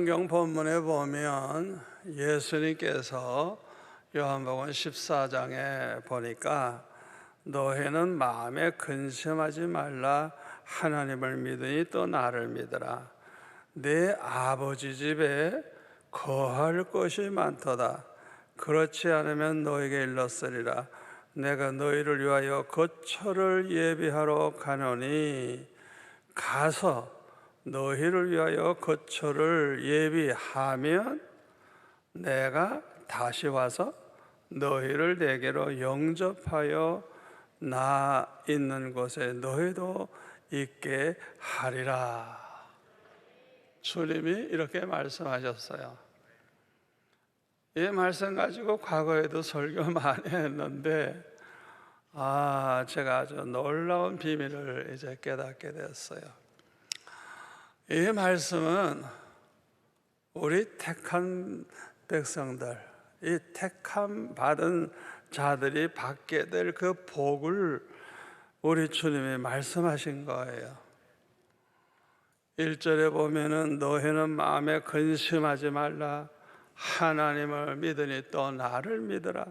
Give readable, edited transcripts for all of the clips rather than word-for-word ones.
성경 본문에 보면 예수님께서 요한복음 14장에 보니까 너희는 마음에 근심하지 말라. 하나님을 믿으니 또 나를 믿으라. 내 아버지 집에 거할 것이 많도다. 그렇지 않으면 너에게 일렀으리라. 내가 너희를 위하여 거처를 예비하러 가노니 가서 너희를 위하여 거처를 예비하면 내가 다시 와서 너희를 내게로 영접하여 나 있는 곳에 너희도 있게 하리라. 주님이 이렇게 말씀하셨어요. 이 말씀 가지고 과거에도 설교 많이 했는데 제가 아주 놀라운 비밀을 이제 깨닫게 됐어요. 이 말씀은 우리 택한 백성들, 이 택함 받은 자들이 받게 될 그 복을 우리 주님이 말씀하신 거예요. 1절에 보면은 너희는 마음에 근심하지 말라. 하나님을 믿으니 또 나를 믿으라.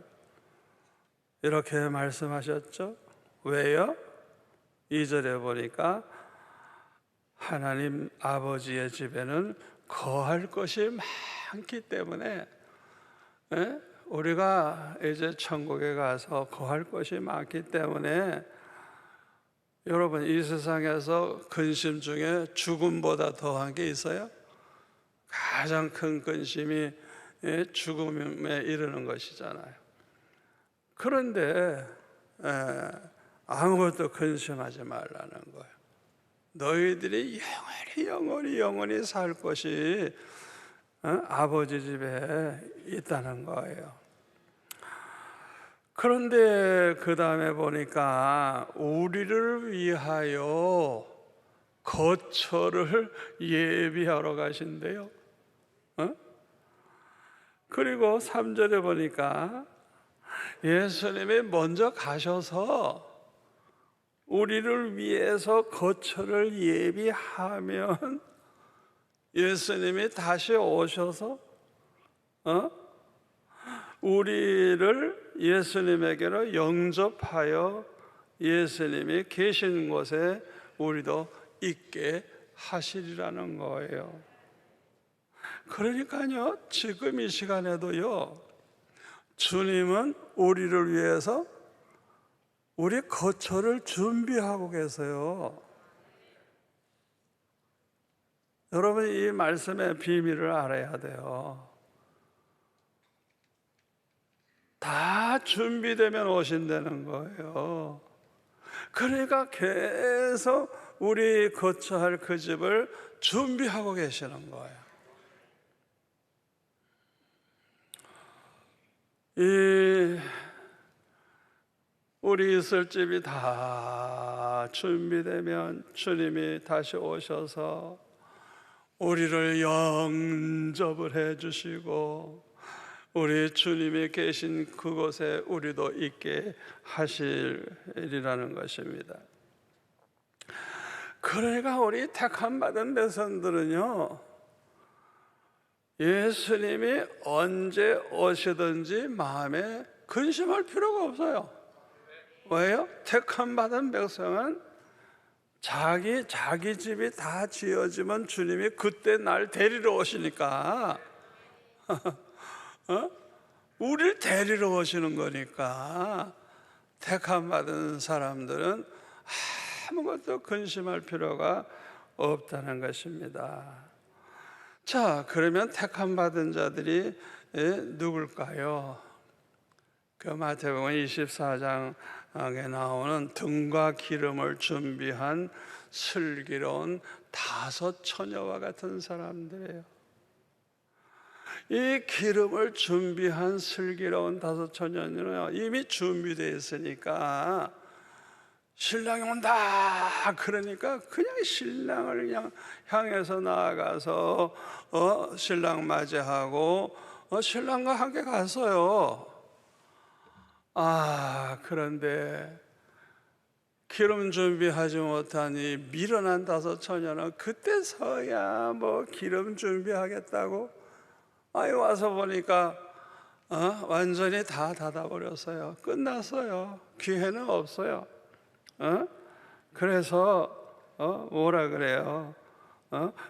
이렇게 말씀하셨죠. 왜요? 2절에 보니까 하나님 아버지의 집에는 거할 것이 많기 때문에 우리가 이제 천국에 가서 거할 것이 많기 때문에 여러분, 이 세상에서 근심 중에 죽음보다 더한 게 있어요? 가장 큰 근심이 죽음에 이르는 것이잖아요. 그런데 아무것도 근심하지 말라는 거예요. 너희들이 영원히 살 것이 아버지 집에 있다는 거예요. 그런데 그 다음에 보니까 우리를 위하여 거처를 예비하러 가신대요. 그리고 3절에 보니까 예수님이 먼저 가셔서 우리를 위해서 거처를 예비하면 예수님이 다시 오셔서 우리를 예수님에게로 영접하여 예수님이 계신 곳에 우리도 있게 하시리라는 거예요. 그러니까요, 지금 이 시간에도요, 주님은 우리를 위해서 우리 거처를 준비하고 계세요. 여러분, 이 말씀의 비밀을 알아야 돼요. 다 준비되면 오신다는 거예요. 그러니까 계속 우리 거처할 그 집을 준비하고 계시는 거예요. 우리 있을 집이 다 준비되면 주님이 다시 오셔서 우리를 영접을 해 주시고 우리 주님이 계신 그곳에 우리도 있게 하시리라는 것입니다. 그러니까 우리 택함 받은 백성들은요, 예수님이 언제 오시든지 마음에 근심할 필요가 없어요. 왜요? 택함 받은 백성은 자기 집이 다 지어지면 주님이 그때 날 데리러 오시니까 우리를 데리러 오시는 거니까 택함 받은 사람들은 아무것도 근심할 필요가 없다는 것입니다. 자, 그러면 택함 받은 자들이 누굴까요? 그 마태복음 24장에 나오는 등과 기름을 준비한 슬기로운 5 처녀와 같은 사람들이에요. 이 기름을 준비한 슬기로운 5 처녀는 이미 준비되어 있으니까 신랑이 온다 그러니까 그냥 신랑을 그냥 향해서 나아가서 신랑 맞이하고 신랑과 함께 갔어요. 그런데 기름 준비하지 못하니 미련한 다섯 처녀는 그때서야 뭐 기름 준비하겠다고. 아이 와서 보니까 완전히 다 닫아버렸어요. 끝났어요. 기회는 없어요. 그래서 뭐라 그래요?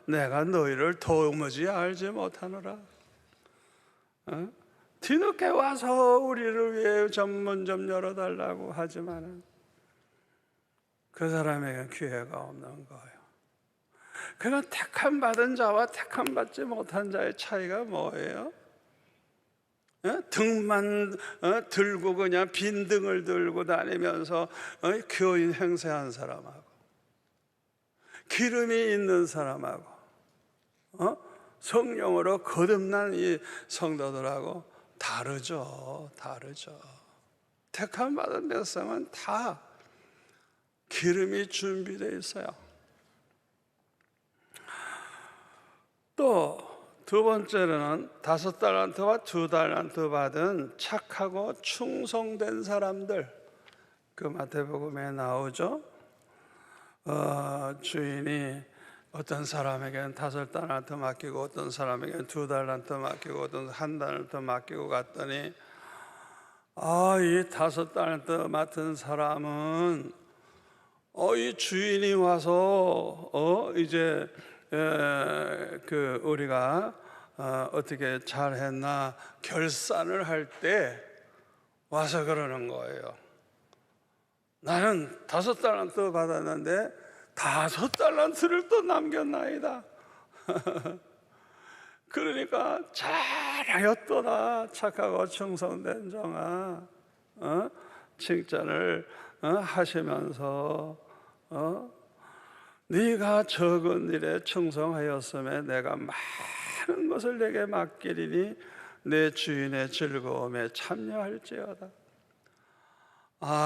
내가 너희를 도무지 알지 못하노라. 뒤늦게 와서 우리를 위해 전문 좀 열어달라고 하지만은 그 사람에게 기회가 없는 거예요. 그러나 택함 받은 자와 택함 받지 못한 자의 차이가 뭐예요? 등만 들고 그냥 빈 등을 들고 다니면서 교인 행세한 사람하고 기름이 있는 사람하고 성령으로 거듭난 이 성도들하고 다르죠. 택함 받은 백성은 다 기름이 준비되어 있어요. 또 두 번째로는 5달란트와 2달란트 받은 착하고 충성된 사람들, 그 마태복음에 나오죠. 주인이 어떤 사람에게는 5달란트 맡기고 어떤 사람에게는 2달란트 맡기고 어떤 1달란트 맡기고 갔더니 이 5달란트 맡은 사람은 이 주인이 와서 이제 그 우리가 어떻게 잘했나 결산을 할 때 와서 그러는 거예요. 나는 5달란트 받았는데 5달란트를 또 남겼나이다. 그러니까 잘하였도다 착하고 충성된 종아, 칭찬을 하시면서 네가 적은 일에 충성하였음에 내가 많은 것을 내게 맡기리니 내 주인의 즐거움에 참여할지어다.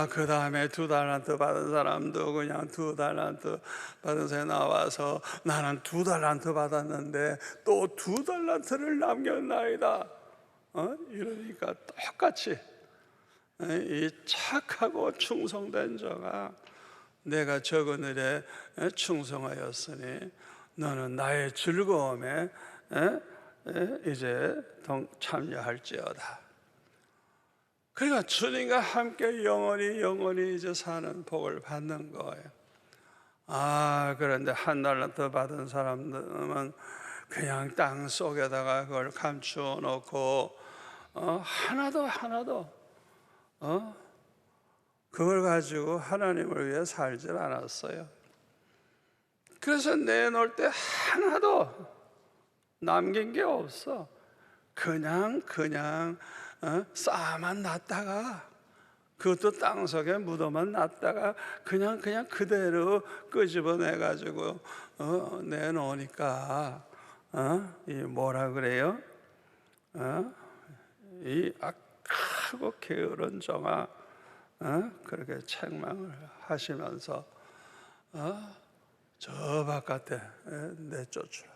그 다음에 2달란트 받은 사람도 그냥 2달란트 받은 사람이 나와서 나는 2달란트 받았는데 또 2달란트를 남겼나이다. 이러니까 똑같이 이 착하고 충성된 자가 내가 적은 일에 충성하였으니 너는 나의 즐거움에 이제 참여할지어다. 그러니까 주님과 함께 영원히 이제 사는 복을 받는 거예요. 그런데 1달란트 받은 사람들은 그냥 땅 속에다가 그걸 감추어 놓고 하나도 그걸 가지고 하나님을 위해 살질 않았어요. 그래서 내놓을 때 하나도 남긴 게 없어. 그냥 쌓아만 놨다가 그것도 땅속에 묻어만 놨다가 그냥 그대로 끄집어내 가지고 내놓으니까 이 뭐라 그래요? 이 악하고 게으른 종아, 그렇게 책망을 하시면서 저 바깥에 내쫓으라.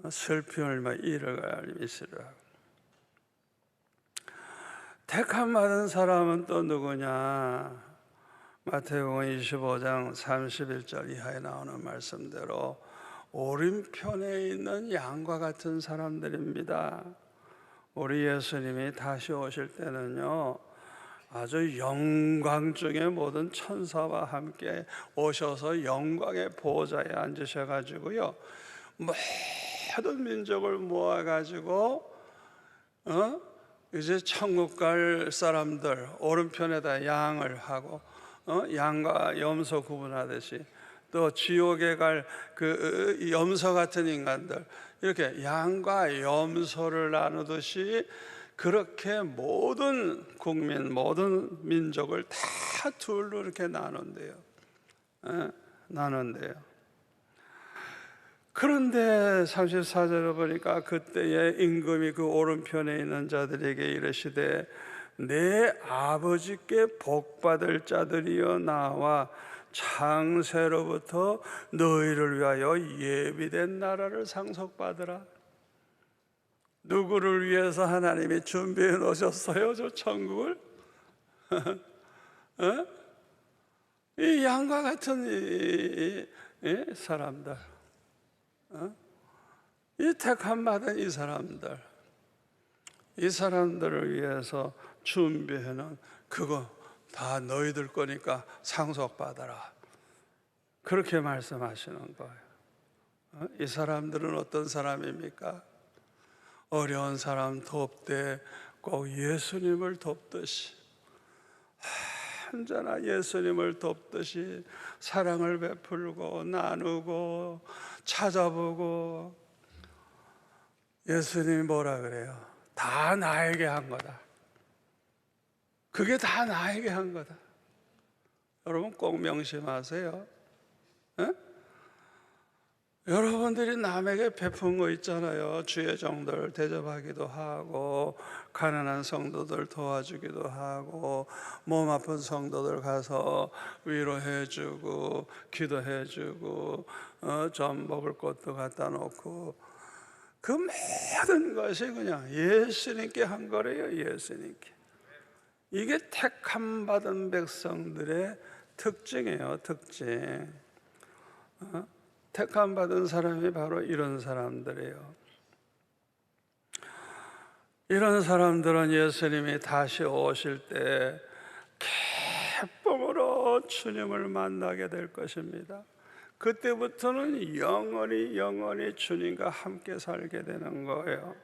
슬픔을 막 이를 미시라. 택함 받은 사람은 또 누구냐? 마태복음 25장 31절 이하에 나오는 말씀대로 오른편에 있는 양과 같은 사람들입니다. 우리 예수님이 다시 오실 때는요, 아주 영광 중에 모든 천사와 함께 오셔서 영광의 보좌에 앉으셔가지고요, 모든 민족을 모아가지고 이제 천국 갈 사람들 오른편에다 양을 하고 양과 염소 구분하듯이 또 지옥에 갈 그 염소 같은 인간들 이렇게 양과 염소를 나누듯이 그렇게 모든 국민 모든 민족을 다 둘로 이렇게 나눈대요. 그런데 34절을 보니까 그때에 임금이 그 오른편에 있는 자들에게 이르시되 내 아버지께 복받을 자들이여 나와 창세로부터 너희를 위하여 예비된 나라를 상속받으라. 누구를 위해서 하나님이 준비해 놓으셨어요? 저 천국을? 이 양과 같은 이 사람들, 이 택함 받은 이 사람들을 위해서 준비해놓은 그거 다 너희들 거니까 상속받아라, 그렇게 말씀하시는 거예요. 이 사람들은 어떤 사람입니까? 어려운 사람 돕되 꼭 예수님을 돕듯이, 언제나 예수님을 돕듯이 사랑을 베풀고 나누고 찾아보고. 예수님이 뭐라 그래요? 다 나에게 한 거다. 그게 다 나에게 한 거다. 여러분 꼭 명심하세요. 에? 여러분들이 남에게 베푼 거 있잖아요. 주의 종들 대접하기도 하고, 가난한 성도들 도와주기도 하고, 몸 아픈 성도들 가서 위로해주고 기도해주고, 좀 먹을 것도 갖다 놓고, 그 모든 것이 그냥 예수님께 한 거래요. 예수님께. 이게 택함 받은 백성들의 특징이에요. 특징. 택함 받은 사람이 바로 이런 사람들이에요. 이런 사람들은 예수님이 다시 오실 때 기쁨으로 주님을 만나게 될 것입니다. 그때부터는 영원히 주님과 함께 살게 되는 거예요.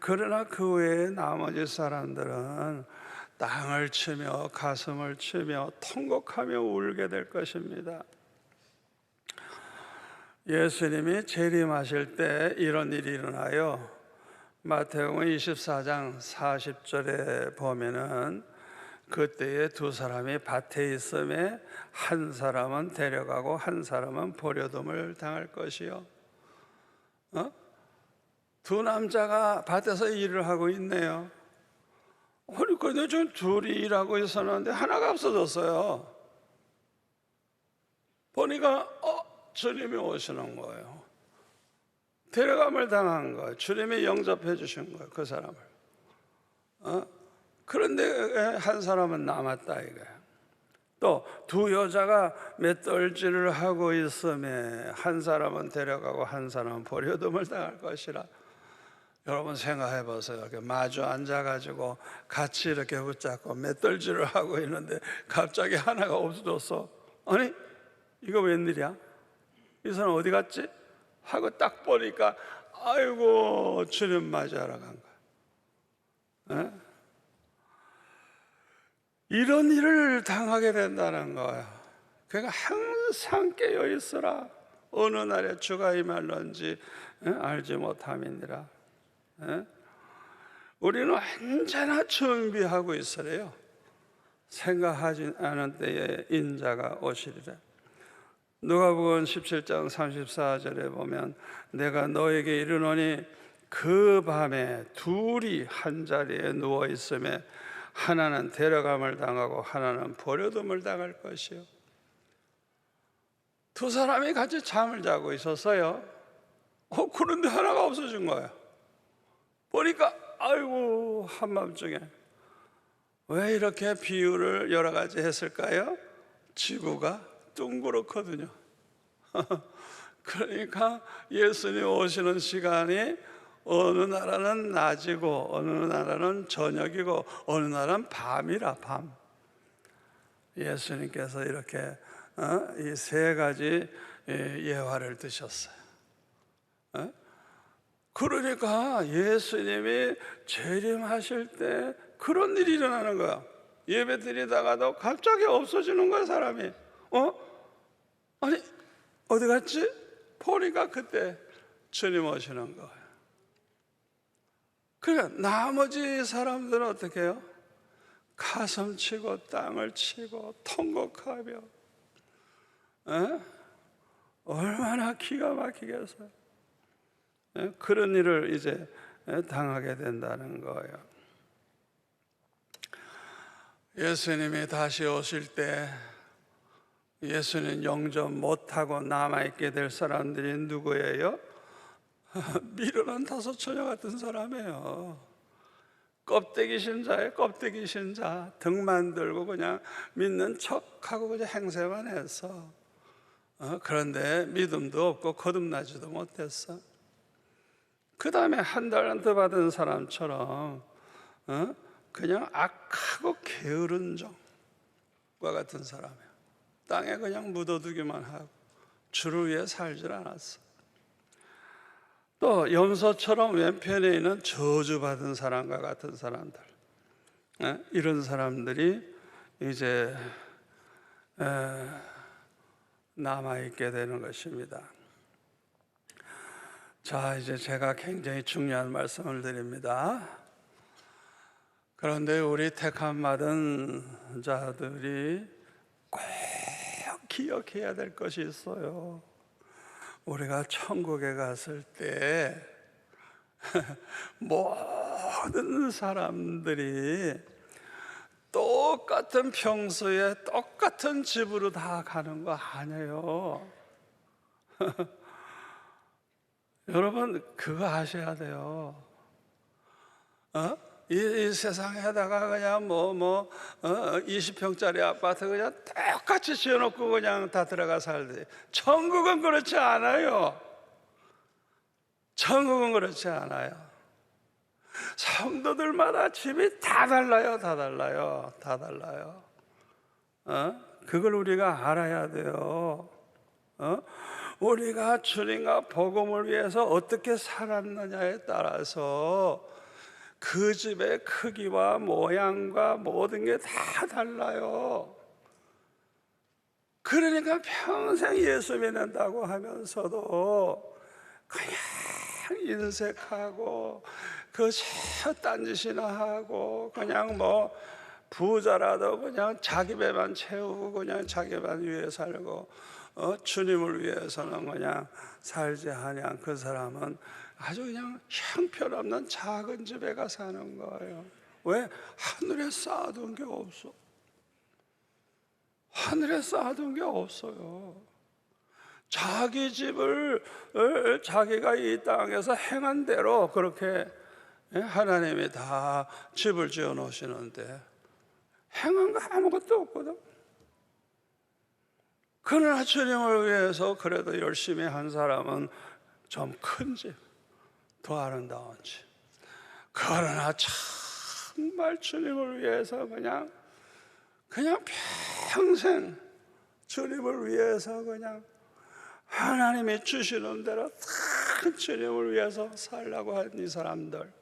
그러나 그 외에 나머지 사람들은 땅을 치며 가슴을 치며 통곡하며 울게 될 것입니다. 예수님이 재림하실 때 이런 일이 일어나요. 마태복음 24장 40절에 보면은 그때에 두 사람이 밭에 있음에 한 사람은 데려가고 한 사람은 버려둠을 당할 것이요. 두 남자가 밭에서 일을 하고 있네요. 그런데 좀 둘이 일하고 있었는데 하나가 없어졌어요. 보니까 주님이 오시는 거예요. 데려감을 당한 거예요. 주님이 영접해 주신 거예요. 그 사람을. 그런데 한 사람은 남았다 이거예요. 또 두 여자가 맷돌질을 하고 있음에 한 사람은 데려가고 한 사람은 버려둠을 당할 것이라. 여러분 생각해 보세요. 이렇게 마주 앉아가지고 같이 이렇게 붙잡고 맷돌질을 하고 있는데 갑자기 하나가 없어졌어. 아니 이거 웬일이야? 이 사람 어디 갔지? 하고 딱 보니까 아이고 주님 맞이하러 간 거야. 이런 일을 당하게 된다는 거야. 그러니까 항상 깨어 있어라. 어느 날에 주가 임할런지 알지 못함이니라. 우리는 언제나 준비하고 있으래요. 생각하지 않은 때에 인자가 오시리라. 누가복음 17장 34절에 보면 내가 너에게 이르노니 그 밤에 둘이 한 자리에 누워 있음에 하나는 데려감을 당하고 하나는 버려둠을 당할 것이요. 두 사람이 같이 잠을 자고 있었어요. 그런데 하나가 없어진 거예요. 보니까 아이고 한밤중에. 왜 이렇게 비유를 여러 가지 했을까요? 지구가 둥그렇거든요. 그러니까 예수님 오시는 시간이 어느 나라는 낮이고 어느 나라는 저녁이고 어느 나라는 밤이라 밤. 예수님께서 이렇게 이 세 가지 예화를 드셨어요. 그러니까 예수님이 재림하실 때 그런 일이 일어나는 거야. 예배 드리다가도 갑자기 없어지는 거야 사람이. 아니 어디 갔지? 보니까 그때 주님 오시는 거예요. 그러니까 나머지 사람들은 어떻게 해요? 가슴 치고 땅을 치고 통곡하며 얼마나 기가 막히겠어요. 그런 일을 이제 당하게 된다는 거예요. 예수님이 다시 오실 때 예수님 영접 못하고 남아있게 될 사람들이 누구예요? 미련한 다섯 처녀 같은 사람이에요. 껍데기 신자예요. 껍데기 신자. 등만 들고 그냥 믿는 척하고 그냥 행세만 했어. 그런데 믿음도 없고 거듭나지도 못했어. 그 다음에 한 달란트 받은 사람처럼 그냥 악하고 게으른 종과 같은 사람이야. 땅에 그냥 묻어두기만 하고 주를 위해 살질 않았어. 또 염소처럼 왼편에 있는 저주받은 사람과 같은 사람들, 이런 사람들이 이제 남아있게 되는 것입니다. 자, 이제 제가 굉장히 중요한 말씀을 드립니다. 그런데 우리 택함 받은 자들이 꼭 기억해야 될 것이 있어요. 우리가 천국에 갔을 때 모든 사람들이 똑같은 평소에 똑같은 집으로 다 가는 거 아니에요. 여러분 그거 아셔야 돼요. 이 세상에다가 그냥 20평짜리 아파트 그냥 똑같이 지어놓고 그냥 다 들어가 살지. 천국은 그렇지 않아요. 천국은 그렇지 않아요. 성도들마다 집이 다 달라요. 다 달라요. 다 달라요. 그걸 우리가 알아야 돼요. 우리가 주님과 복음을 위해서 어떻게 살았느냐에 따라서 그 집의 크기와 모양과 모든 게 다 달라요. 그러니까 평생 예수 믿는다고 하면서도 그냥 인색하고 그 딴짓이나 하고 그냥 부자라도 그냥 자기 배만 채우고 그냥 자기 배 위해 살고 주님을 위해서는 그냥 살지 아니한 그 사람은 아주 그냥 형편없는 작은 집에 가 사는 거예요. 왜? 하늘에 쌓아둔 게 없어. 하늘에 쌓아둔 게 없어요. 자기 집을 자기가 이 땅에서 행한 대로 그렇게 하나님이 다 집을 지어 놓으시는데 행한 거 아무것도 없거든. 그러나 주님을 위해서 그래도 열심히 한 사람은 좀 큰 집, 더 아름다운 집. 그러나 정말 주님을 위해서 그냥 평생 주님을 위해서 그냥 하나님이 주시는 대로 다 주님을 위해서 살라고 한 이 사람들,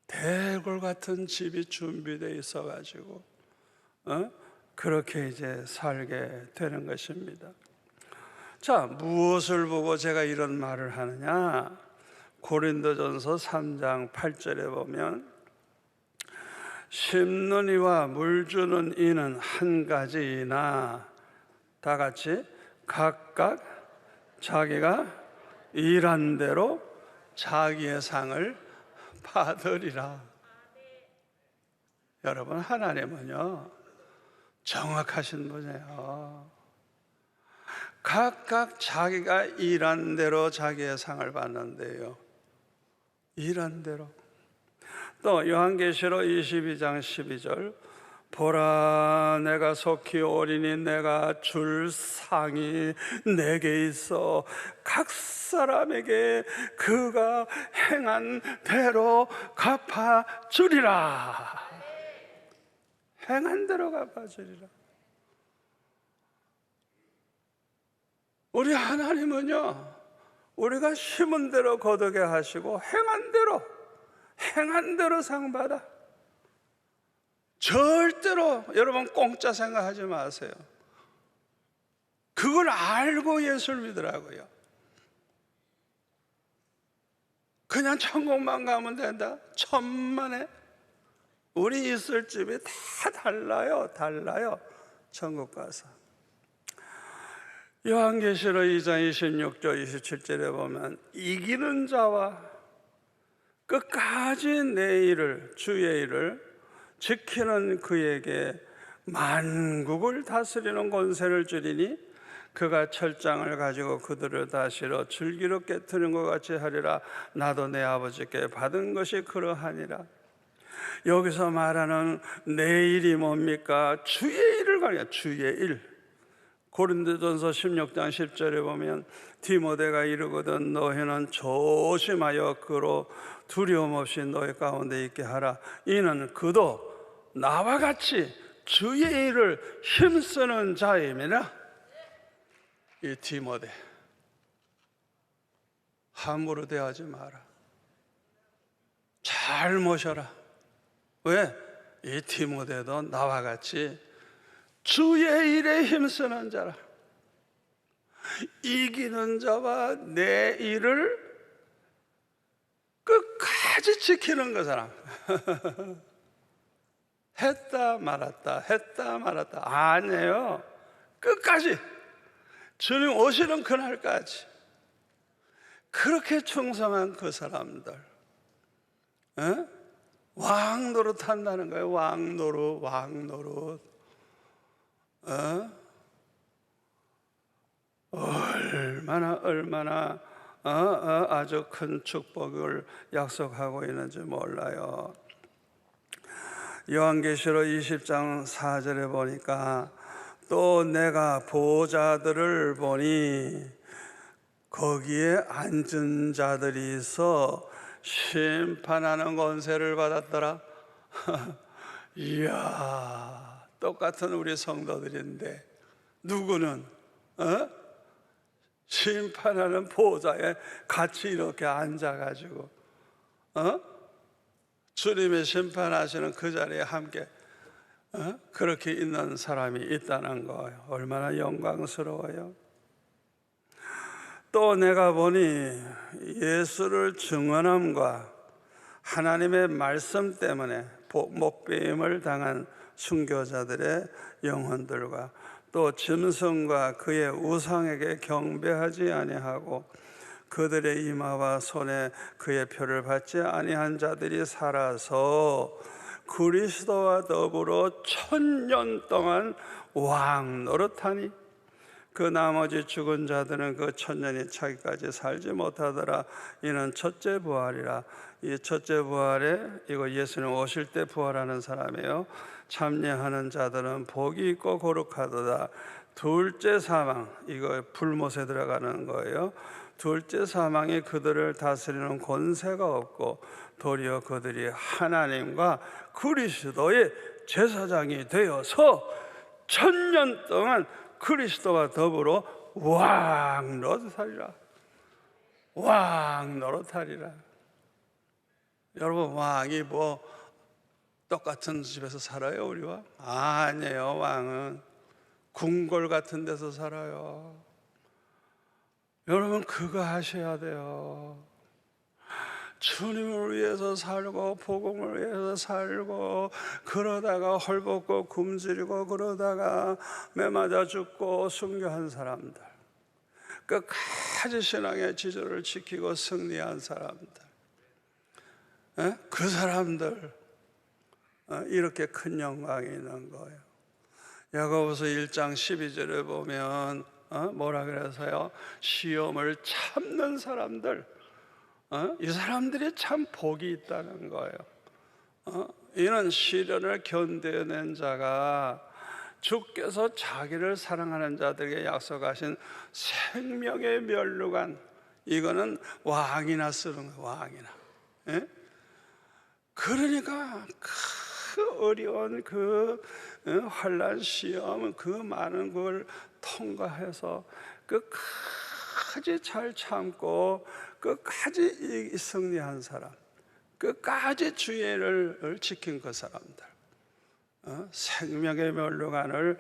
대궐 같은 집이 준비되어 있어가지고 그렇게 이제 살게 되는 것입니다. 자, 무엇을 보고 제가 이런 말을 하느냐? 고린도전서 3장 8절에 보면 심는 이와 물 주는 이는 한 가지이나 다 같이 각각 자기가 일한 대로 자기의 상을 받으리라. 여러분, 하나님은요 정확하신 분이에요. 각각 자기가 일한 대로 자기의 상을 받는데요. 일한 대로. 또 요한계시록 22장 12절 보라 내가 속히 오리니 내가 줄 상이 내게 있어 각 사람에게 그가 행한 대로 갚아주리라. 행한 대로 갚아주리라. 우리 하나님은요 우리가 심은 대로 거두게 하시고 행한 대로 상 받아. 절대로 여러분 공짜 생각하지 마세요. 그걸 알고 예수를 믿으라고요. 그냥 천국만 가면 된다? 천만에. 우리 있을 집이 다 달라요. 천국 가서. 요한계시록 2장 26절 27절에 보면 이기는 자와 끝까지 내 일을 주의 일을 지키는 그에게 만국을 다스리는 권세를 주리니 그가 철장을 가지고 그들을 다시러 즐기롭게 트는 것 같이 하리라. 나도 내 아버지께 받은 것이 그러하니라. 여기서 말하는 내일이 뭡니까? 주의 일을 가리켜. 주의 일. 고린도전서 16장 10절에 보면 디모데가 이르거든 너희는 조심하여 그로 두려움 없이 너희 가운데 있게 하라. 이는 그도 나와 같이 주의 일을 힘쓰는 자임이라. 이 디모데 함부로 대하지 마라. 잘 모셔라. 왜? 이 디모데도 나와 같이 주의 일에 힘쓰는 자라. 이기는 자와 내 일을 끝까지 지키는 그 사람. 했다 말았다 했다 말았다 아니에요. 끝까지 주님 오시는 그날까지 그렇게 충성한 그 사람들, 에? 왕노릇 한다는 거예요. 왕노릇. 얼마나 아주 큰 축복을 약속하고 있는지 몰라요. 요한계시록 20장 4절에 보니까 또 내가 보좌들을 보니 거기에 앉은 자들이 있어 심판하는 권세를 받았더라. 이야, 똑같은 우리 성도들인데 누구는 심판하는 보좌에 같이 이렇게 앉아가지고 주님의 심판하시는 그 자리에 함께 그렇게 있는 사람이 있다는 거예요. 얼마나 영광스러워요. 또 내가 보니 예수를 증언함과 하나님의 말씀 때문에 목배임을 당한 순교자들의 영혼들과 또 짐승과 그의 우상에게 경배하지 아니하고 그들의 이마와 손에 그의 표를 받지 아니한 자들이 살아서 그리스도와 더불어 1000년 동안 왕노릇하니 그 나머지 죽은 자들은 그 1000년이 차기까지 살지 못하더라. 이는 첫째 부활이라. 이 첫째 부활에 이거 예수님 오실 때 부활하는 사람이에요. 참여하는 자들은 복이 있고 거룩하도다. 둘째 사망, 이거 불못에 들어가는 거예요. 둘째 사망이 그들을 다스리는 권세가 없고 도리어 그들이 하나님과 그리스도의 제사장이 되어서 1000년 동안 그리스도와 더불어 왕노릇하리라. 왕노릇하리라. 여러분, 왕이 뭐 똑같은 집에서 살아요, 우리와? 아니에요. 왕은 궁궐 같은 데서 살아요. 여러분, 그거 하셔야 돼요. 주님을 위해서 살고 복음을 위해서 살고 그러다가 헐벗고 굶주리고 그러다가 매맞아 죽고 순교한 사람들, 끝까지 신앙의 지조를 지키고 승리한 사람들, 그 사람들 이렇게 큰 영광이 있는 거예요. 야고보서 1장 12절에 보면 뭐라 그래서요? 시험을 참는 사람들, 이 사람들이 참 복이 있다는 거예요. 이는 시련을 견뎌낸 자가 주께서 자기를 사랑하는 자들에게 약속하신 생명의 면류관, 이거는 왕이나 쓰는 거예요. 왕이나. 그러니까 그 어려운 그 환난 시험, 그 많은 걸 통과해서 끝까지 잘 참고 끝까지 승리한 사람, 끝까지 주의를 지킨 그 사람들, 생명의 면류관을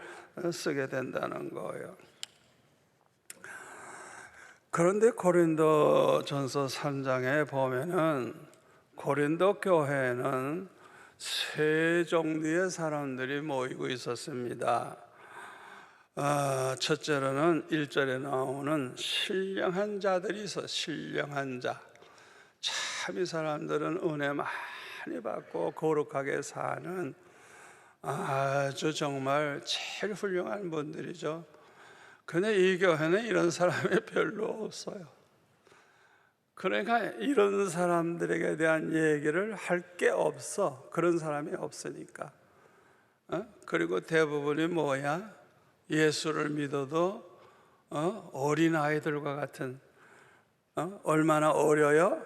쓰게 된다는 거예요. 그런데 고린도전서 3장에 보면은 고린도 교회에는 세 종류의 사람들이 모이고 있었습니다. 첫째로는 1절에 나오는 신령한 자들이 있어. 신령한 자, 참 이 사람들은 은혜 많이 받고 거룩하게 사는 아주 정말 제일 훌륭한 분들이죠. 근데 이 교회는 이런 사람이 별로 없어요. 그러니까 이런 사람들에게 대한 얘기를 할 게 없어. 그런 사람이 없으니까. 그리고 대부분이 뭐야? 예수를 믿어도 어린 아이들과 같은, 얼마나 어려요?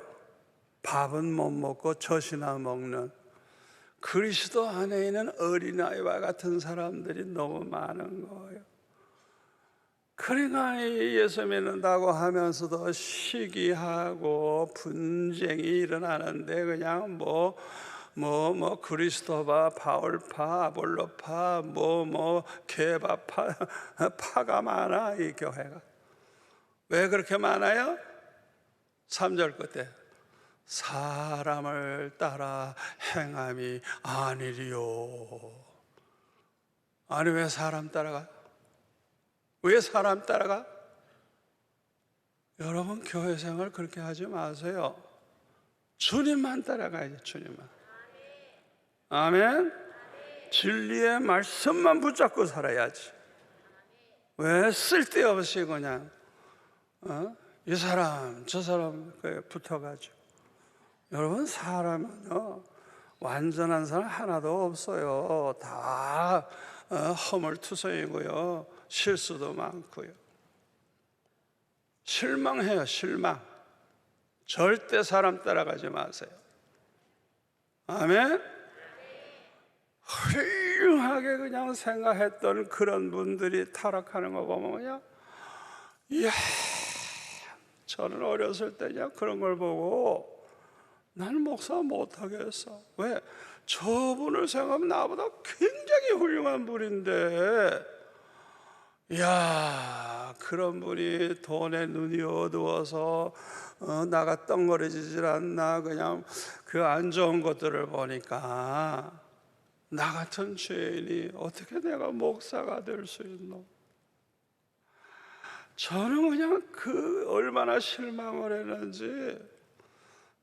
밥은 못 먹고 젖이나 먹는, 그리스도 안에 있는 어린아이와 같은 사람들이 너무 많은 거예요. 그러니까 예수 믿는다고 하면서도 시기하고 분쟁이 일어나는데 그냥 그리스도파, 바울파, 아볼로파, 개바파, 파가 많아. 이 교회가 왜 그렇게 많아요? 3절 끝에 사람을 따라 행함이 아니리요. 아니, 왜 사람 따라가? 왜 사람 따라가? 여러분, 교회 생활 그렇게 하지 마세요. 주님만 따라가야지. 주님만. 아멘. 진리의 말씀만 붙잡고 살아야지. 왜 쓸데없이 그냥 이 사람 저 사람 붙어가지고. 여러분, 사람은요 완전한 사람 하나도 없어요. 다 허물투성이고요, 실수도 많고요. 실망해요. 실망. 절대 사람 따라가지 마세요. 아멘. 훌륭하게 그냥 생각했던 그런 분들이 타락하는 거 보면 그냥, 이야, 저는 어렸을 때 그냥 그런 걸 보고 나는 목사 못하겠어. 왜? 저분을 생각하면 나보다 굉장히 훌륭한 분인데, 이야, 그런 분이 돈에 눈이 어두워서 나가 떵거려지질 않나. 그냥 그 안 좋은 것들을 보니까 나 같은 죄인이 어떻게 내가 목사가 될 수 있노? 저는 그냥 얼마나 실망을 했는지,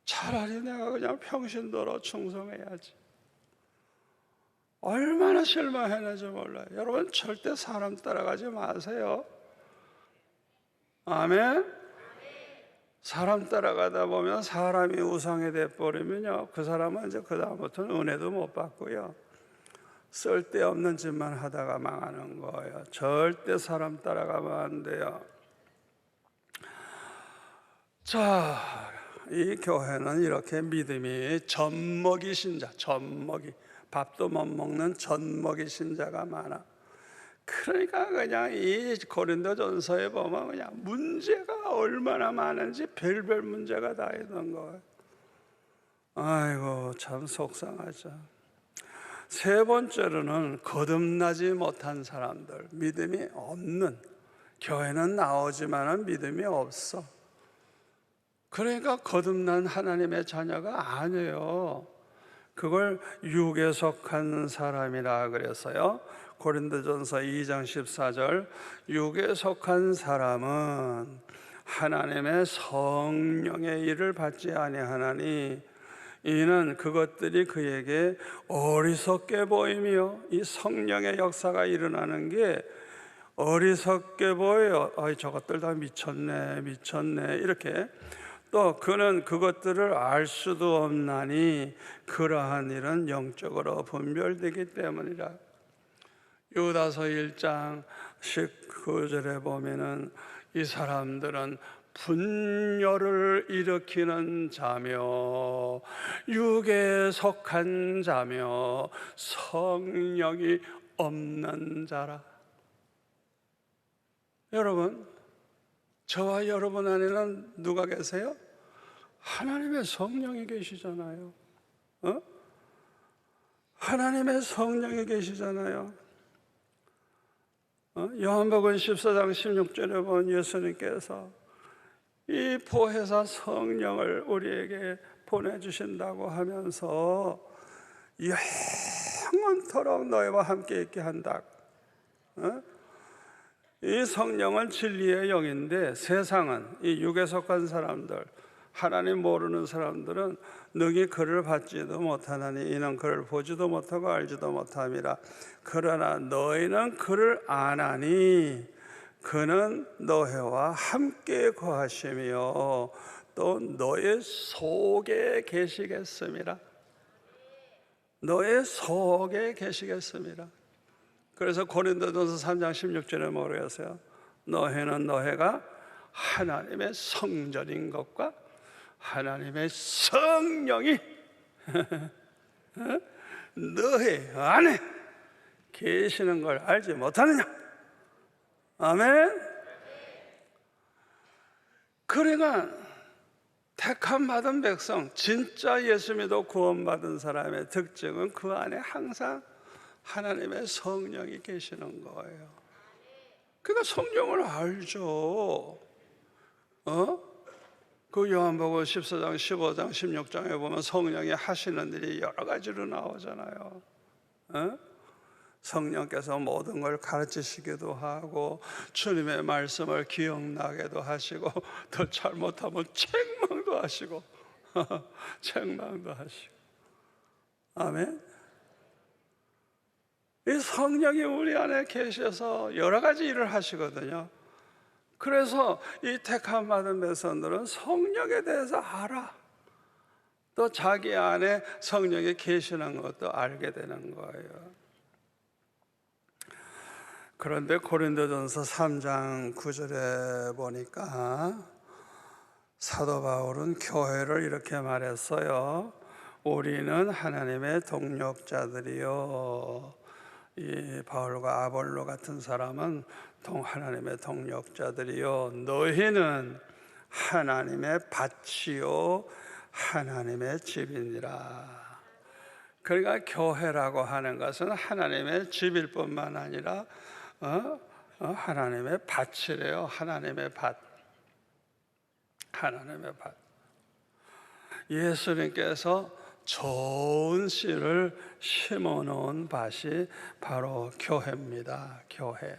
차라리 내가 그냥 평신도로 충성해야지. 얼마나 실망했는지 몰라요. 여러분, 절대 사람 따라가지 마세요. 아멘. 사람 따라가다 보면 사람이 우상이 돼버리면요, 그 사람은 이제 그 다음부터는 은혜도 못 받고요, 쓸데없는 짓만 하다가 망하는 거예요. 절대 사람 따라가면 안 돼요. 자, 이 교회는 이렇게 믿음이 젖먹이 신자, 젖먹이, 밥도 못 먹는 젖먹이 신자가 많아. 그러니까 그냥 이 고린도전서에 보면 그냥 문제가 얼마나 많은지 별별 문제가 다 있는 거예요. 아이고, 참 속상하죠. 세 번째로는 거듭나지 못한 사람들, 믿음이 없는, 교회는 나오지만은 믿음이 없어. 그러니까 거듭난 하나님의 자녀가 아니에요. 그걸 육에 속한 사람이라 그래서요, 고린도전서 2장 14절, 육에 속한 사람은 하나님의 성령의 일을 받지 아니하나니 이는 그것들이 그에게 어리석게 보이며, 이 성령의 역사가 일어나는 게 어리석게 보여요. 저것들 다 미쳤네 이렇게. 또 그는 그것들을 알 수도 없나니 그러한 일은 영적으로 분별되기 때문이라. 유다서 1장 19절에 보면은 이 사람들은 분열을 일으키는 자며 육에 속한 자며 성령이 없는 자라. 여러분, 저와 여러분 안에는 누가 계세요? 하나님의 성령이 계시잖아요. 하나님의 성령이 계시잖아요. 요한복음 14장 16절에 보면 예수님께서 이 보혜사 성령을 우리에게 보내주신다고 하면서 영원토록 너희와 함께 있게 한다. 이 성령은 진리의 영인데, 세상은, 이 육에 속한 사람들, 하나님 모르는 사람들은 능히 그를 받지도 못하나니 이는 그를 보지도 못하고 알지도 못함이라. 그러나 너희는 그를 아나니 그는 너희와 함께 거하시며 또 너의 속에 계시겠습니다. 너의 속에 계시겠습니다. 그래서 고린도전서 3장 16절에 뭐라고 하세요? 너희는 너희가 하나님의 성전인 것과 하나님의 성령이 너희 안에 계시는 걸 알지 못하느냐? 아멘. 그러니까 택함 받은 백성, 진짜 예수 믿어 구원받은 사람의 특징은 그 안에 항상 하나님의 성령이 계시는 거예요. 그러니까 성령을 알죠. 그 요한복음 14장, 15장, 16장에 보면 성령이 하시는 일이 여러 가지로 나오잖아요. 성령께서 모든 걸 가르치시기도 하고 주님의 말씀을 기억나게도 하시고 더 잘못하면 책망도 하시고 책망도 하시고. 아멘. 이 성령이 우리 안에 계셔서 여러 가지 일을 하시거든요. 그래서 이 택함 받은 백성들은 성령에 대해서 알아. 또 자기 안에 성령이 계시는 것도 알게 되는 거예요. 그런데 고린도전서 3장 9절에 보니까 사도 바울은 교회를 이렇게 말했어요. 우리는 하나님의 동력자들이요. 이 바울과 아볼로 같은 사람은 하나님의 동력자들이요. 너희는 하나님의 밭이요 하나님의 집이니라. 그러니까 교회라고 하는 것은 하나님의 집일 뿐만 아니라 하나님의 밭이래요. 하나님의 밭. 하나님의 밭. 예수님께서 좋은 씨를 심어놓은 밭이 바로 교회입니다. 교회.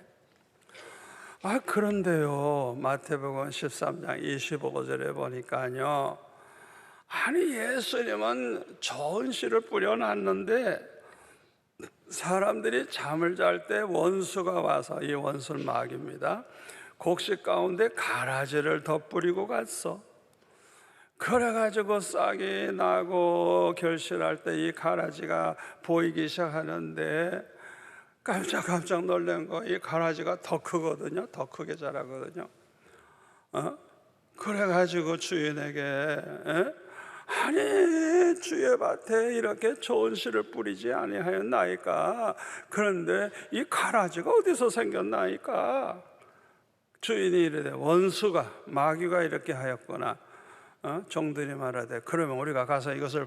그런데요, 마태복음 13장 25절에 보니까요, 아니 예수님은 좋은 씨를 뿌려놨는데 사람들이 잠을 잘 때 원수가 와서, 이 원수는 마귀입니다, 곡식 가운데 가라지를 덧뿌리고 갔어. 그래가지고 싹이 나고 결실할 때 이 가라지가 보이기 시작하는데 깜짝 놀란 거, 이 가라지가 더 크거든요. 더 크게 자라거든요. 그래가지고 주인에게 아니 주의 밭에 이렇게 좋은 씨를 뿌리지 아니하였나이까? 그런데 이 가라지가 어디서 생겼나이까? 주인이 이르되 원수가, 마귀가 이렇게 하였구나. 종들이 말하되 그러면 우리가 가서 이것을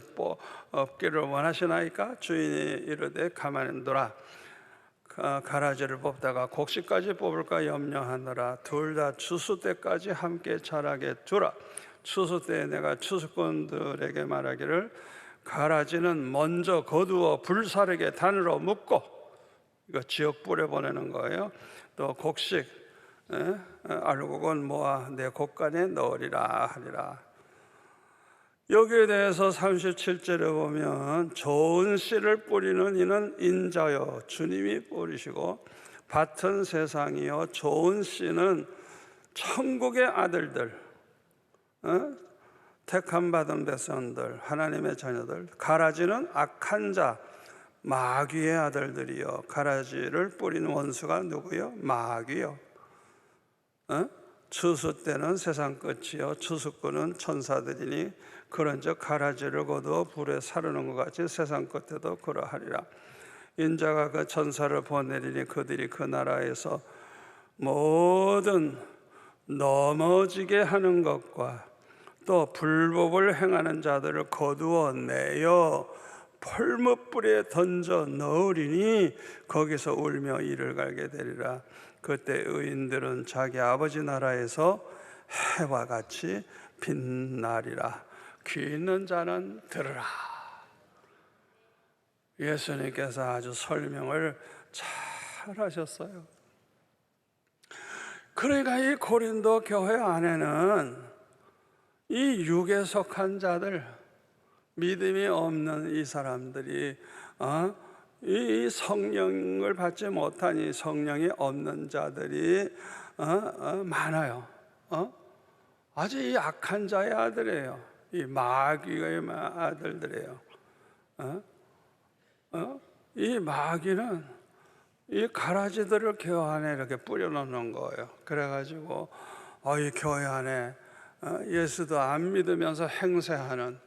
뽑기를 원하시나이까? 주인이 이르되 가만히 둬라. 가라지를 뽑다가 곡식까지 뽑을까 염려하느라 둘 다 추수 때까지 함께 자라게 두라. 추수 때에 내가 추수꾼들에게 말하기를 가라지는 먼저 거두어 불사르게 단으로 묶고, 이거 지역 뿌려 보내는 거예요. 또 곡식 알곡은 모아 내 곡간에 넣으리라 하리라. 여기에 대해서 37절에 보면 좋은 씨를 뿌리는 이는 인자요 주님이 뿌리시고 밭은 세상이요 좋은 씨는 천국의 아들들, 택함 받은 백성들, 하나님의 자녀들. 가라지는 악한 자, 마귀의 아들들이요. 가라지를 뿌리는 원수가 누구요? 마귀요. 추수 때는 세상 끝이요 추수꾼은 천사들이니 그런즉 가라지를 거두어 불에 사르는 것 같이 세상 끝에도 그러하리라. 인자가 그 천사를 보내리니 그들이 그 나라에서 모든 넘어지게 하는 것과 또 불법을 행하는 자들을 거두어 내어 펄무불에 던져 넣으리니 거기서 울며 이를 갈게 되리라. 그때 의인들은 자기 아버지 나라에서 해와 같이 빛나리라. 귀 있는 자는 들으라. 예수님께서 아주 설명을 잘 하셨어요. 그러니까 이 고린도 교회 안에는 이 육에 속한 자들, 믿음이 없는 이 사람들이 이 성령을 받지 못한 이 성령이 없는 자들이 많아요. 아주 약한 자의 아들이에요. 이 마귀의 아들들이에요. 이 마귀는 이 가라지들을 교회 안에 이렇게 뿌려놓는 거예요. 그래가지고 이 교회 안에 예수도 안 믿으면서 행세하는,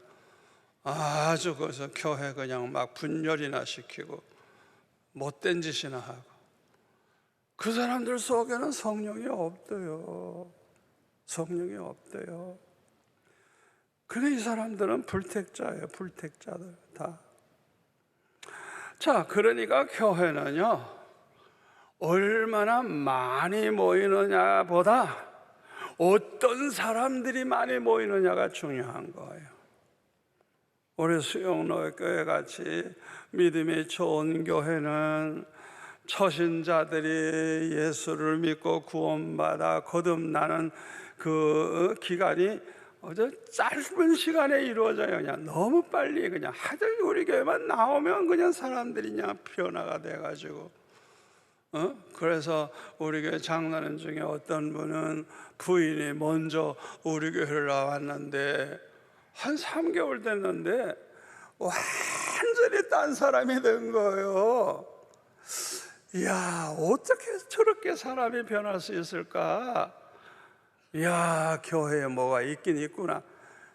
아주 그래서 교회 그냥 막 분열이나 시키고 못된 짓이나 하고, 그 사람들 속에는 성령이 없대요. 성령이 없대요. 그래, 이 사람들은 불택자예요. 불택자들 다. 자, 그러니까 교회는요, 얼마나 많이 모이느냐 보다 어떤 사람들이 많이 모이느냐가 중요한 거예요. 우리 수영로교회 같이 믿음이 좋은 교회는 초신자들이 예수를 믿고 구원받아 거듭나는 그 기간이 아주 짧은 시간에 이루어져요. 그냥 너무 빨리, 그냥 하들 우리 교회만 나오면 그냥 사람들이 그냥 피어나가 돼가지고, 그래서 우리 교회 장로님 중에 어떤 분은 부인이 먼저 우리 교회를 나왔는데 한 3개월 됐는데 완전히 딴 사람이 된 거예요. 이야, 어떻게 저렇게 사람이 변할 수 있을까? 이야, 교회에 뭐가 있긴 있구나.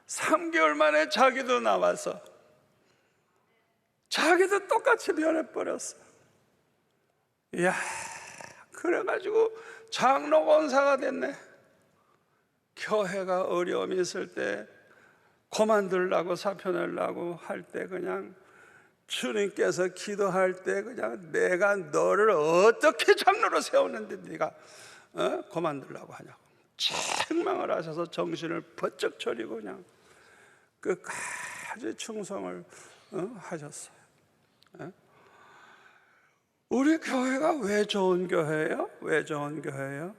3개월 만에 자기도 나와서 자기도 똑같이 변해버렸어. 이야, 그래가지고 장로 권사가 됐네. 교회가 어려움이 있을 때 그만두려고 사표 내려고 할 때 그냥 주님께서 기도할 때 그냥 내가 너를 어떻게 장로로 세웠는데 네가 그만두려고 하냐고 책망을 하셔서 정신을 번쩍 차리고 그냥 끝까지 충성을 하셨어요. 우리 교회가 왜 좋은 교회예요? 왜 좋은 교회예요?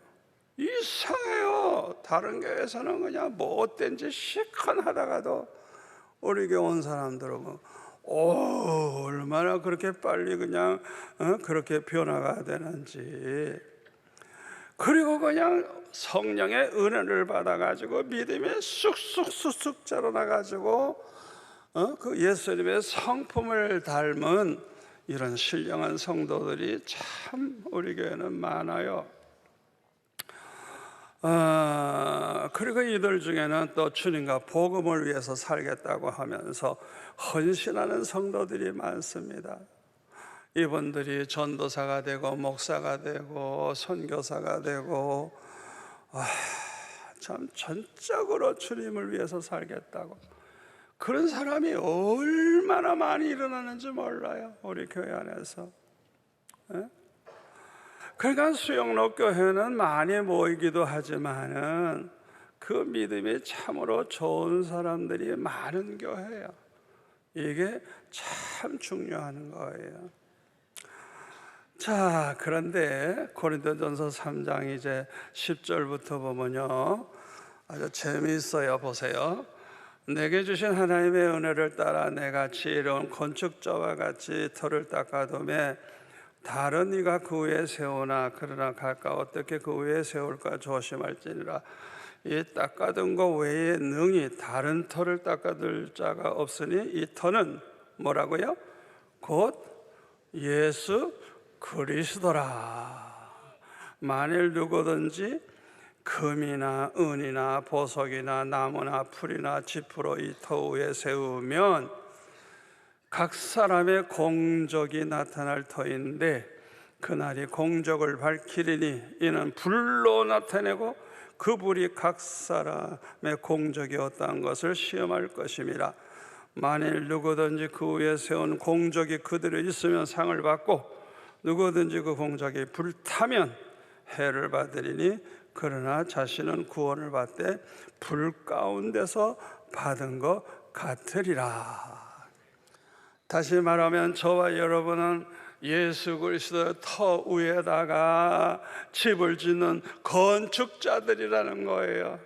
이상해요. 다른 교회에서는 그냥 뭐 어땠는지 시큰하다가도 우리 교회 온 사람들은 얼마나 그렇게 빨리 그냥 그렇게 변화가 되는지. 그리고 그냥 성령의 은혜를 받아가지고 믿음이 쑥쑥 자라나가지고 그 예수님의 성품을 닮은 이런 신령한 성도들이 참 우리 교회는 많아요. 그리고 이들 중에는 또 주님과 복음을 위해서 살겠다고 하면서 헌신하는 성도들이 많습니다. 이분들이 전도사가 되고 목사가 되고 선교사가 되고 참 전적으로 주님을 위해서 살겠다고, 그런 사람이 얼마나 많이 일어나는지 몰라요, 우리 교회 안에서. 그러니까 수영로 교회는 많이 모이기도 하지만은 그 믿음이 참으로 좋은 사람들이 많은 교회예요. 이게 참 중요한 거예요. 자, 그런데 고린도전서 3장 이제 10절부터 보면요, 아주 재미있어요. 보세요. 내게 주신 하나님의 은혜를 따라 내가 지혜로운 건축자와 같이 터를 닦아두매 다른 이가 그 위에 세우나 그러나 각각 어떻게 그 위에 세울까 조심할지니라. 이 닦아둔 것 외에 능히 다른 터를 닦아둘 자가 없으니 이 터는 뭐라고요? 곧 예수 그리스도라. 만일 누구든지 금이나 은이나 보석이나 나무나 풀이나 지푸로 이 터 위에 세우면 각 사람의 공적이 나타날 터인데 그날이 공적을 밝히리니 이는 불로 나타내고 그 불이 각 사람의 공적이 어떠한 것을 시험할 것임이라. 만일 누구든지 그 위에 세운 공적이 그대로 있으면 상을 받고 누구든지 그 공적이 불타면 해를 받으리니 그러나 자신은 구원을 받되 불 가운데서 받은 것 같으리라. 다시 말하면 저와 여러분은 예수 그리스도 터 위에다가 집을 짓는 건축자들이라는 거예요.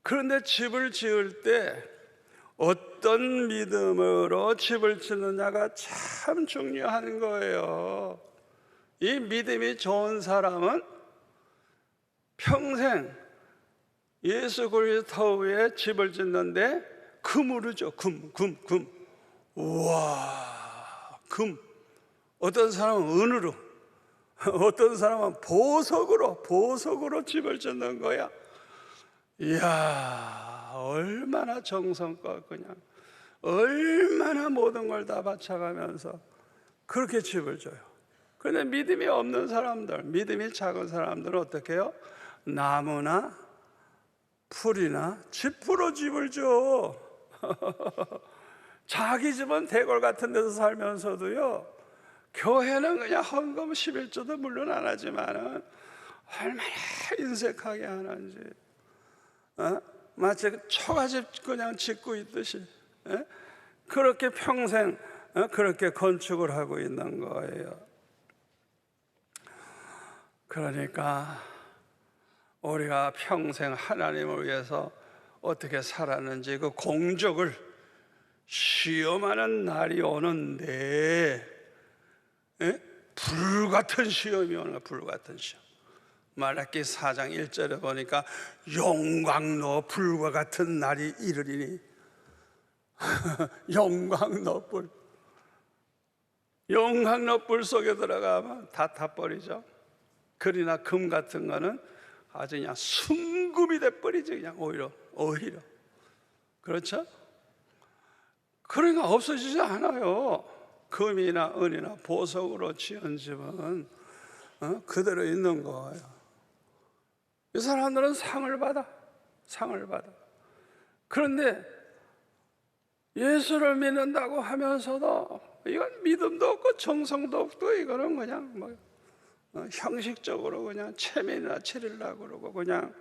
그런데 집을 지을 때 어떤 믿음으로 집을 짓느냐가 참 중요한 거예요. 이 믿음이 좋은 사람은 평생 예수 그리스도 위에 집을 짓는데 금으로죠. 금. 우와, 금. 어떤 사람은 은으로, 어떤 사람은 보석으로 집을 짓는 거야. 이야, 얼마나 정성껏 그냥 얼마나 모든 걸 다 바쳐가면서 그렇게 집을 줘요. 그런데 믿음이 없는 사람들, 믿음이 작은 사람들은 어떻게 해요? 나무나 풀이나 짚으로 집을 줘. 자기 집은 대궐 같은 데서 살면서도요, 교회는 그냥 헌금 11조도 물론 안 하지만은 얼마나 인색하게 하는지, 마치 초가집 그냥 짓고 있듯이, 그렇게 평생 그렇게 건축을 하고 있는 거예요. 그러니까 우리가 평생 하나님을 위해서 어떻게 살았는지 그 공적을 시험하는 날이 오는데, 불같은 시험이 오는 거야. 불같은 시험. 말라기 4장 1절에 보니까 영광로 불과 같은 날이 이르리니 영광로 불 속에 들어가면 다 타버리죠. 금이나 금 같은 거는 아주 그냥 순금이 돼버리죠. 그냥 오히려 그렇죠? 그러니까 없어지지 않아요. 금이나 은이나 보석으로 지은 집은 그대로 있는 거예요. 이 사람들은 상을 받아. 그런데 예수를 믿는다고 하면서도 이건 믿음도 없고 정성도 없고, 이거는 그냥 형식적으로 그냥 체면이나 차리려고 그러고, 그냥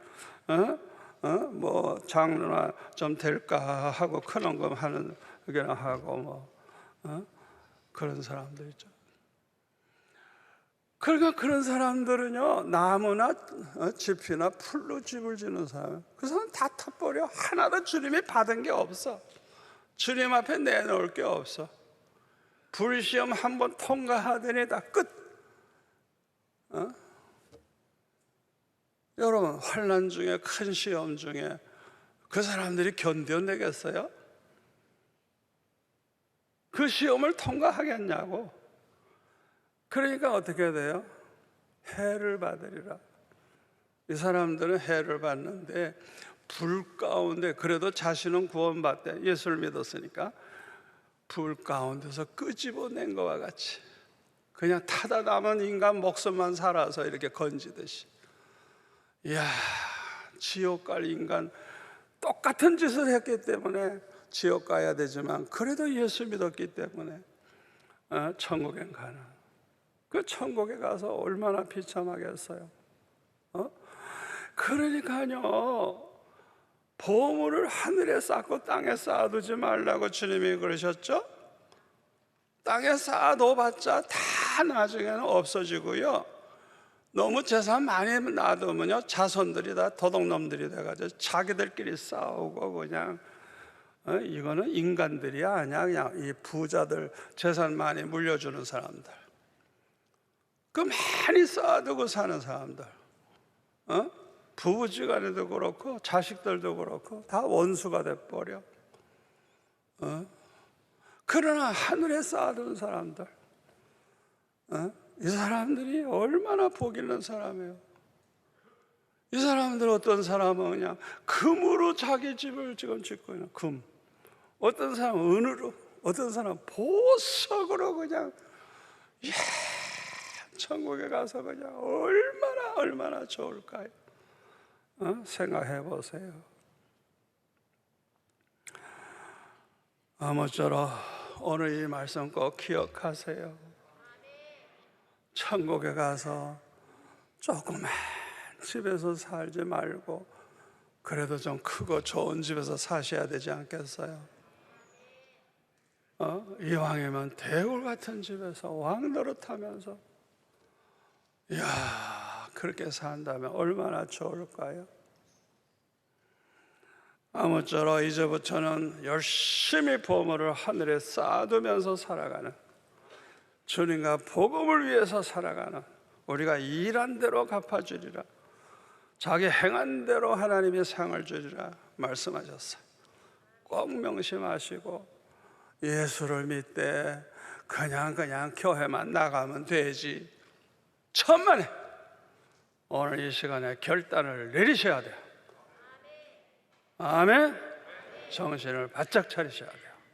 뭐 장로나 좀 될까 하고 큰 헌금 하는 그냥 하고 그런 사람들 있죠. 그러니까 그런 사람들은요, 나무나 짚이나 풀로 집을 지는 사람, 그 사람 다 타버려. 하나도 주님이 받은 게 없어. 주님 앞에 내놓을 게 없어. 불시험 한번 통과하더니 다 끝. 여러분, 환난 중에, 큰 시험 중에 그 사람들이 견뎌내겠어요? 그 시험을 통과하겠냐고. 그러니까 어떻게 돼요? 해를 받으리라. 이 사람들은 해를 받는데 불 가운데, 그래도 자신은 구원받대. 예수를 믿었으니까 불 가운데서 끄집어낸 것과 같이 그냥 타다 남은 인간 목숨만 살아서 이렇게 건지듯이, 이야, 지옥 갈 인간, 똑같은 짓을 했기 때문에 지옥 가야 되지만 그래도 예수 믿었기 때문에 천국에 가는, 그 천국에 가서 얼마나 비참하겠어요. 그러니까요, 보물을 하늘에 쌓고 땅에 쌓아두지 말라고 주님이 그러셨죠. 땅에 쌓아둬봤자 다 나중에는 없어지고요, 너무 재산 많이 놔두면요, 자손들이 다 도둑놈들이 돼가지고 자기들끼리 싸우고, 그냥 이거는 인간들이 아니야. 그냥 이 부자들, 재산 많이 물려주는 사람들, 그 많이 쌓아두고 사는 사람들, 부부지간에도 그렇고 자식들도 그렇고 다 원수가 돼버려. 그러나 하늘에 쌓아둔 사람들, 이 사람들이 얼마나 복 있는 사람이에요. 이 사람들, 어떤 사람은 그냥 금으로 자기 집을 지금 짓고 있는 금, 어떤 사람은 은으로, 어떤 사람은 보석으로, 그냥 천국에 가서 그냥 얼마나 좋을까요? 생각해 보세요. 아무쪼록 오늘 이 말씀 꼭 기억하세요. 천국에 가서 조그만 집에서 살지 말고 그래도 좀 크고 좋은 집에서 사셔야 되지 않겠어요? 이왕이면 대궐 같은 집에서 왕 노릇하면서, 이야, 그렇게 산다면 얼마나 좋을까요? 아무쪼록 이제부터는 열심히 보물을 하늘에 쌓아두면서 살아가는, 주님과 복음을 위해서 살아가는, 우리가 일한 대로 갚아주리라, 자기 행한 대로 하나님이 상을 주리라 말씀하셨어요. 꼭 명심하시고 예수를 믿되 그냥 교회만 나가면 되지, 천만에 오늘 이 시간에 결단을 내리셔야 돼요. 아멘. 정신을 바짝 차리셔야 돼요.